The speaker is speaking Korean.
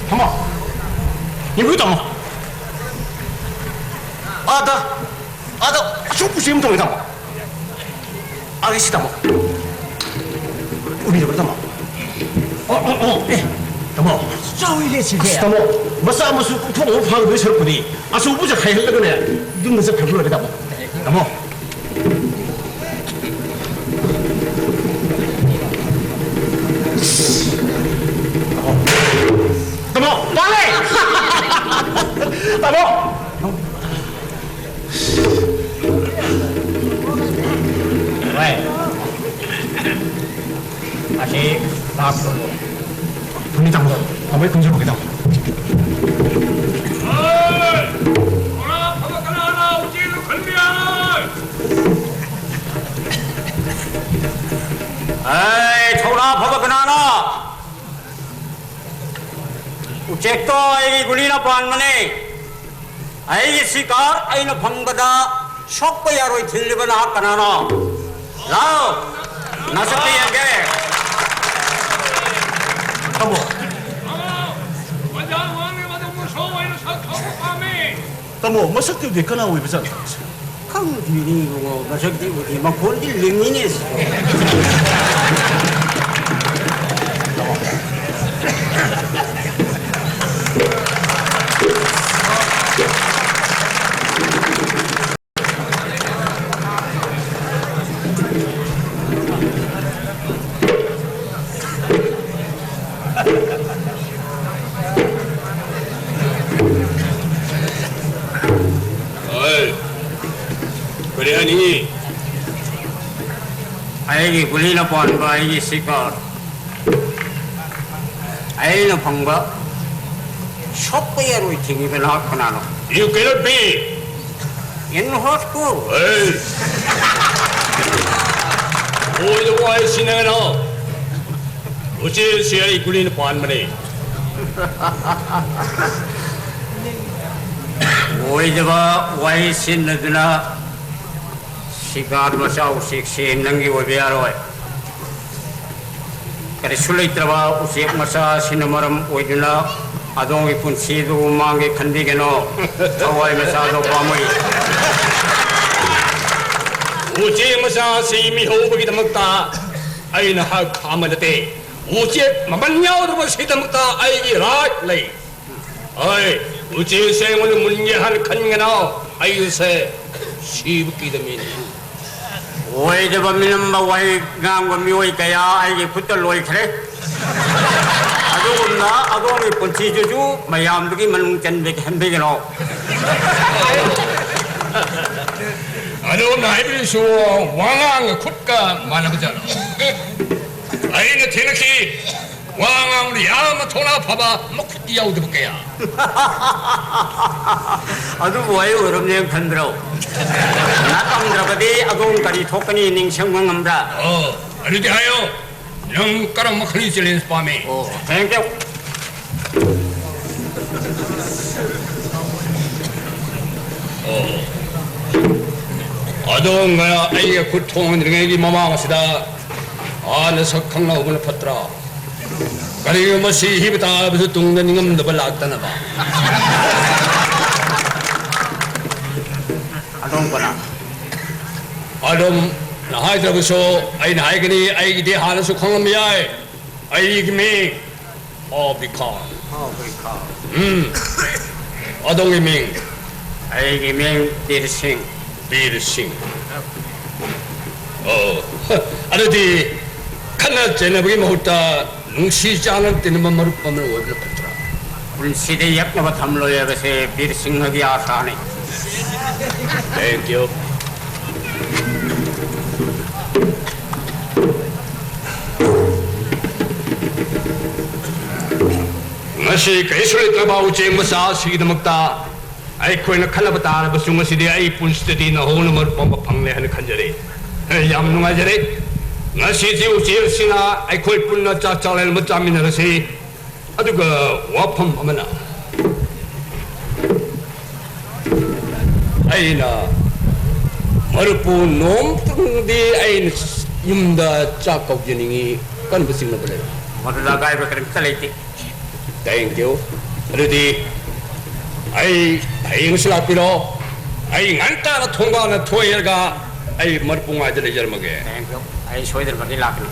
他妈，你为什么？아다, 쇼부 시험 동이다 뭐. 아기시다 뭐. 우리 저거다 뭐. 예. 뭐. 싸우이래 지게. 다 뭐. 뭐싸 무슨 통 오파가 왜 저렇거니? 아, 쇼부자 가야할 거네. 눈에서 배불러 그다 뭐. 다 뭐. 다 뭐. 빨리. 다 뭐. 왜? 다시 나왔어. 분리당 아무리 근절 보겠다. 에이, 초라 버벅거나나. 우체도 아이 굴리나 반만에. 아이 시कार 아이나 방바다 쇼크야로 들리거나 하까나나. 라우, 나서피야게. 다 뭐. 다 뭐, 뭐 석대도 됐거나 왜 비싸? 康뒤니 그거 나서기 우리 막 본질 링링했어. 그래 아니 아이기 굴리나 반바 아이기 시कार 아이나 방바 쇼크야로 들리거나 하까나나. You cannot be. In what school? 에이 오이도 와이 신행하나 어째 시야이 굴리는 반만에 오이드바 와이 신느드나 시가르 마사 우식 신능기 오비아로이 그래 술레이트라바 우식 마사 신느마람 오이드나 아동이 분시도 우망게 컨디게노 저와이 마사도 밤의 어째 마사 시미 호복이다 먹다 아이나 하 카마데 어째 마만냐오도 시다 먹다 아이기 라이레이 어이 어째 생을 문제한 컨게나 아이세 시부기더미니 오이드바 미는바 와이 강과 미오이 가야 아이기 붙들로이 그래 아동나 아동이 분시주주 마얌두기 만웅전백 햄베게노 아노 나이비쇼 왕왕 콧가 많아보잖아 아이는 대놓기 왕왕으로 야마 토나 봐봐 먹고 뛰어오도 볼게야 아주 와이 어렵네 편들어 나감들어가디 아동까지 토끼니 닝성광함다 이렇게 하여 영 까랑 막걸리 찔린 밤에 땡겨 아동가 아이가 고통은 이렇게 마마하시다 내 석항나 오늘 팠더라 그리고 뭐 시히부터 무슨 동네님 너블 났다나 봐 아동거나 아동 나하이 들어보소 아이 나이그니 아이기 대 하는 속항함이야 아이기 미 비카 아동이 밍 아이기 명 디르싱 비르싱 아르디 칸나 제나보기 먹었다 능시지 않을 때는 맘마루 뻔을 어디로 팠더라 우리 시대 약나바 탐로야 그새 비르싱하기 아사하네 땡큐 ngasi kay sulit na ba uche mo sa sige na magta ay koy na kalabata na basunga si di ay punstati na ho na magpapangle han kanjare yam nunga jare ngasi si uche sina ay koy pun na cha chalel mo chamin na si aduga wapam pamana ay na marupu nom di ay yumda cha kau jeningi kan basing na bale modu lagai bekeren kaleti 땡큐. 그러디 아이 행실라피로 아이 안따라 통과하는 토일가 아이 머리뽕아들이 젊게 Thank you. Ay, soy del Barril Lacno.